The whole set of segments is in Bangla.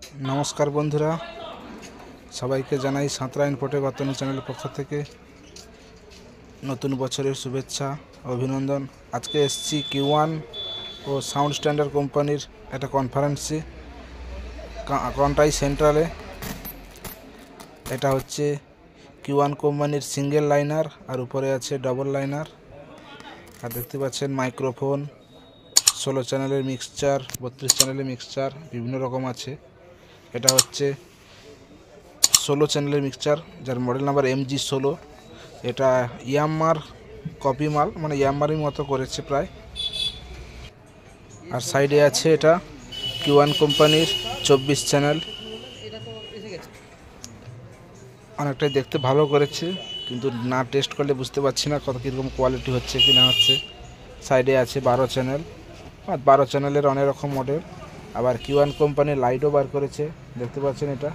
नमस्कार बंधुरा सबाइके जानाई साँतरा इनपुटे गतन चैनल पक्ष থেকে नतून बछरेर शुभेच्छा अभिनंदन। आज के एसছি Q1 और साउंड स्टैंडार्ड कोम्पानिर एक कन्फारेंसे कन्ट्राई सेंट्राले এটা হচ্ছে Q1 কোম্পানির সিঙ্গেল লাইনার আর উপরে আছে ডাবল লাইনার। আর দেখতে পাচ্ছেন মাইক্রোফোন 16 চ্যানেলের মিক্সচার 32 চ্যানেলের মিক্সচার বিভিন্ন রকম আছে। এটা হচ্ছে 16 চ্যানেলের মিক্সচার যার মডেল নাম্বার MG16। এটা ইয়ামার কপি মাল মানে ইয়ামারের মতো করেছে প্রায়। আর সাইডে আছে এটা Q1 কোম্পানির 24 চ্যানেল। অনেকটাই দেখতে ভালো করেছে কিন্তু না টেস্ট করলে বুঝতে পারছি না কত কিরকম কোয়ালিটি হচ্ছে কি না হচ্ছে। সাইডে আছে 12 চ্যানেল আর 12 চ্যানেলের অনেক রকম মডেল। আবার Q1 কোম্পানির লাইটও বার করেছে, দেখতে পাচ্ছেন এটা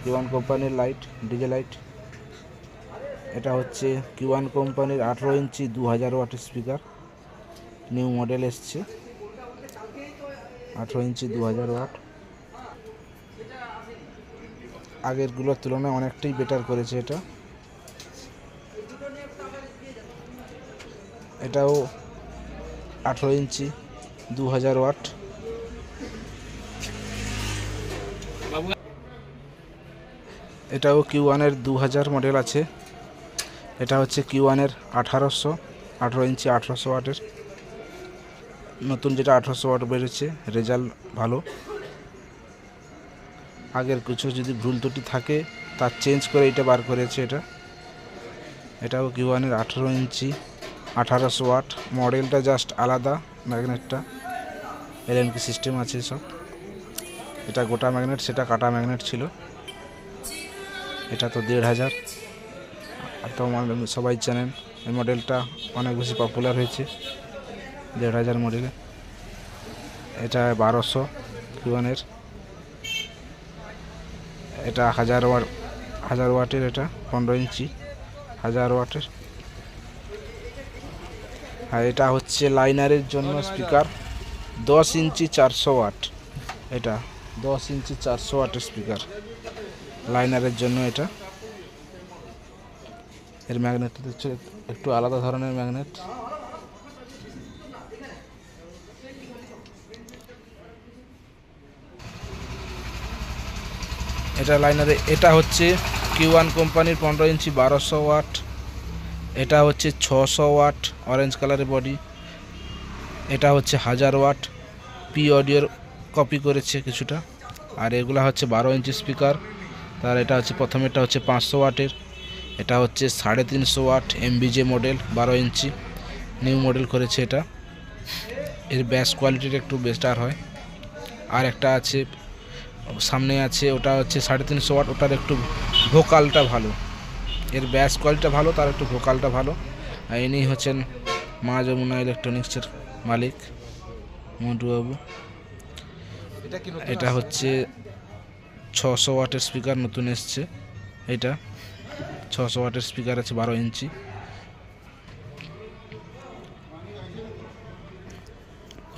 Q1 কোম্পানির লাইট, ডিজে লাইট। এটা হচ্ছে Q1 কোম্পানির 18 ইঞ্চি 2000 ওয়াটের স্পিকার, নিউ মডেল এসছে 18 ইঞ্চি 2000 ওয়াট। আগেরগুলোর তুলনায় অনেকটাই বেটার করেছে এটা। এটাও 18 ইঞ্চি 2000 ওয়াট। এটাও Q1 এর 2000 মডেল আছে। এটা হচ্ছে Q1 এর 18 ইঞ্চি 1800 ওয়াটের নতুন, যেটা 1800 ওয়াট বেরিয়েছে, রেজাল্ট ভালো। আগের কিছু যদি ভুল ত্রুটি থাকে তার চেঞ্জ করে এটা বার করেছে এটা। এটাও Q1 এর 18 ইঞ্চি 1800 ওয়াট। মডেলটা জাস্ট আলাদা, ম্যাগনেটটা LNK সিস্টেম আছে সব। এটা গোটা ম্যাগনেট, সেটা কাটা ম্যাগনেট ছিল। এটা তো 1500। আর তো সবাই জানেন এই মডেলটা অনেক বেশি পপুলার হয়েছে 1500 মডেলে। এটা 1200 Q1 এর। এটা 1000 ওয়াটের, এটা 15 ইঞ্চি 1000 ওয়াটের। আর এটা হচ্ছে লাইনারের জন্য স্পিকার 10 ইঞ্চি 400 ওয়াট। এটা 10 ইঞ্চি 400 ওয়াটের স্পিকার লাইনারের জন্য। এটা এর ম্যাগনেট হচ্ছে একটু আলাদা ধরনের ম্যাগনেট। এটা লাইনারে। এটা হচ্ছে Q1 কোম্পানির 15 ইঞ্চি 1200 ওয়াট। এটা হচ্ছে 600 ওয়াট অরেঞ্জ কালারের বডি। এটা হচ্ছে 1000 ওয়াট, পি অডিওর কপি করেছে কিছুটা। আর এগুলা হচ্ছে 12 ইঞ্চি স্পিকার। তার এটা হচ্ছে প্রথমেরটা হচ্ছে 500 ওয়াটের। এটা হচ্ছে 350 ওয়াট MBJ মডেল 12 ইঞ্চি, নিউ মডেল করেছে এটা। এর ব্যাস কোয়ালিটিটা একটু বেটার হয়। আর একটা আছে সামনে আছে, ওটা হচ্ছে 350 ওয়াট, ওটার একটু ভোকালটা ভালো। এর ব্যাস কোয়ালিটিটা ভালো, তার একটু ভোকালটা ভালো। আর ইনি হচ্ছেন মা যমুনা ইলেকট্রনিক্সের মালিক মন্টু বাবু। এটা হচ্ছে 600 ওয়াটের স্পিকার নতুন এসছে। এটা 600 ওয়াটের স্পিকার আছে 12 ইঞ্চি।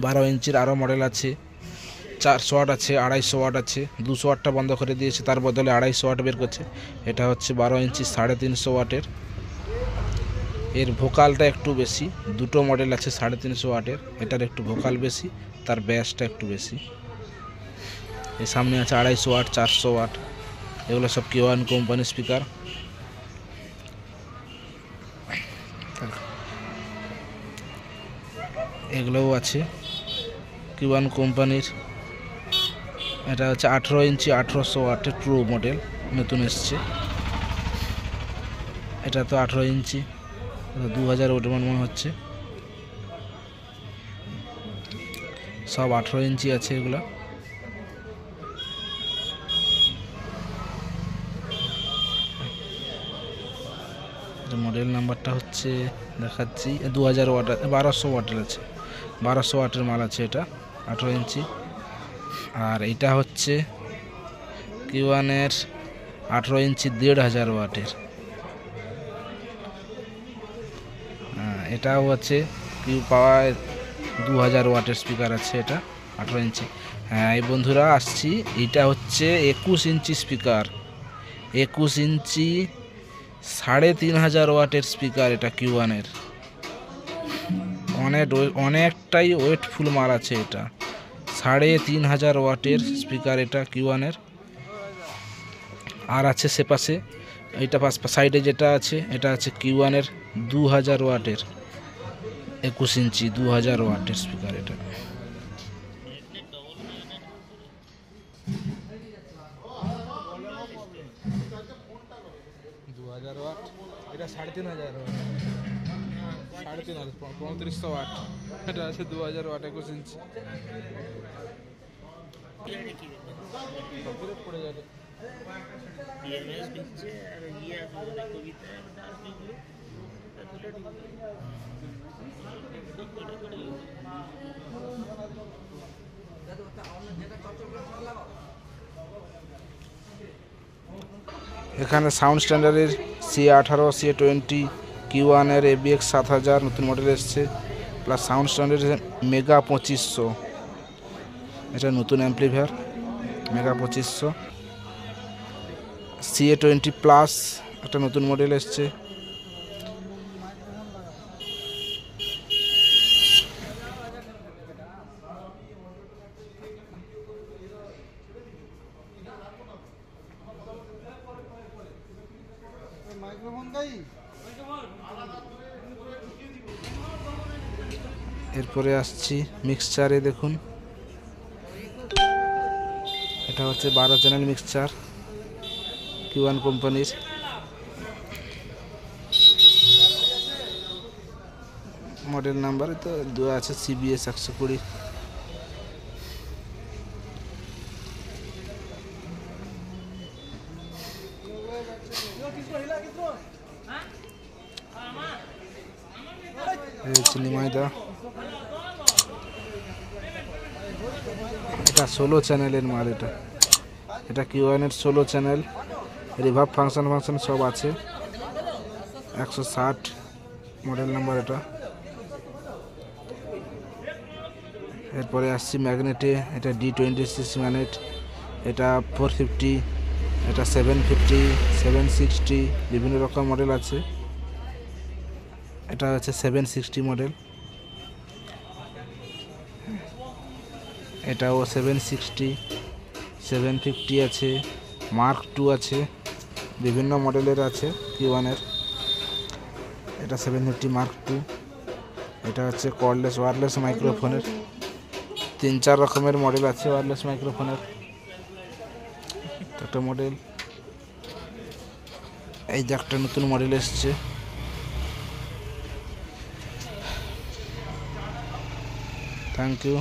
12 ইঞ্চির আরও মডেল আছে, 400 ওয়াট আছে, 250 ওয়াট আছে। 200 ওয়াটটা বন্ধ করে দিয়েছে, তার বদলে 250 ওয়াট বের করছে। এটা হচ্ছে 12 ইঞ্চি 350 ওয়াটের। এর ভোকালটা একটু বেশি। দুটো মডেল আছে 350 ওয়াটের, এটার একটু ভোকাল বেশি, তার ব্যাসটা একটু বেশি। এর সামনে আছে 250 ওয়াট 400 ওয়াট। এগুলো সব Q1 কোম্পানির স্পিকার। এগুলোও আছে Q1 কোম্পানির। এটা হচ্ছে 18 ইঞ্চি 1800 ওয়াটের প্রো মডেল নতুন এসছে। এটা তো 18 ইঞ্চি 2000 ওয়াট মনে হচ্ছে। সব 18 ইঞ্চি আছে এগুলো। মডেল নাম্বারটা হচ্ছে দেখাচ্ছি 2000 ওয়াট, 1200 ওয়াটের আছে, 1200 ওয়াটের মাল আছে এটা 18 ইঞ্চি। আর এটা হচ্ছে Q1 এর 18 ইঞ্চি 1500 ওয়াটের। এটাও আছে Q পাওয়ার 2000 ওয়াটের স্পিকার আছে, এটা 18 ইঞ্চি। হ্যাঁ এই বন্ধুরা আসছি, এটা হচ্ছে 21 ইঞ্চি স্পিকার, 21 ইঞ্চি 3500 ওয়াটের স্পিকার। এটা কিউয়ানের অনেকটাই ওয়েটফুল মাল আছে। এটা 3500 ওয়াটের স্পিকার, এটা কিউয়ানের। আর আছে সে পাশে, এইটা সাইডে যেটা আছে এটা আছে কিউয়ানের 2000 ওয়াটের 21 ইঞ্চি 2000 ওয়াটের স্পিকার। এটা এটা 3500 ওয়াট, 3500 ওয়াট। এটা আছে 2000 ওয়াট 21 ইঞ্চি। পড়ে যাবে এখানে সাউন্ড স্ট্যান্ডার্ডের CA18 CA20 কিউয়ানের ABX 7000 নতুন মডেল এসছে, প্লাস সাউন্ড স্ট্যান্ডার্ডের মেগা 2500, এটা নতুন অ্যাম্পলিফায়ার মেগা 2500। CA20 প্লাস একটা নতুন মডেল এসছে। এরপরে আসছি মিক্সচারে, দেখুন এটা হচ্ছে 12 চ্যানেল মিক্সচার কিউয়ান কোম্পানির। মডেল নাম্বার তো দেওয়া আছে CBS 120। ময়দা, এটা 16 চ্যানেলের মাল। এটা কিউয়ানের 16 চ্যানেল, রিভার্ব ফাংশন সব আছে। 160 মডেল নাম্বার এটা। এরপরে আসছি ম্যাগনেটে, এটা D26 ম্যাগনেট, এটা 450, এটা 750, 760, বিভিন্ন রকম মডেল আছে। এটা হচ্ছে 760 মডেল, এটাও 760, 750 আছে, মার্ক 2 আছে, বিভিন্ন মডেলের আছে কিউয়ানের। এটা 750 মার্ক 2। এটা হচ্ছে কর্ডলেস ওয়্যারলেস মাইক্রোফোনের, 3-4 রকমের মডেল আছে ওয়্যারলেস মাইক্রোফোনের। একটা মডেল, এই যে একটা নতুন মডেল এসছে। Thank you.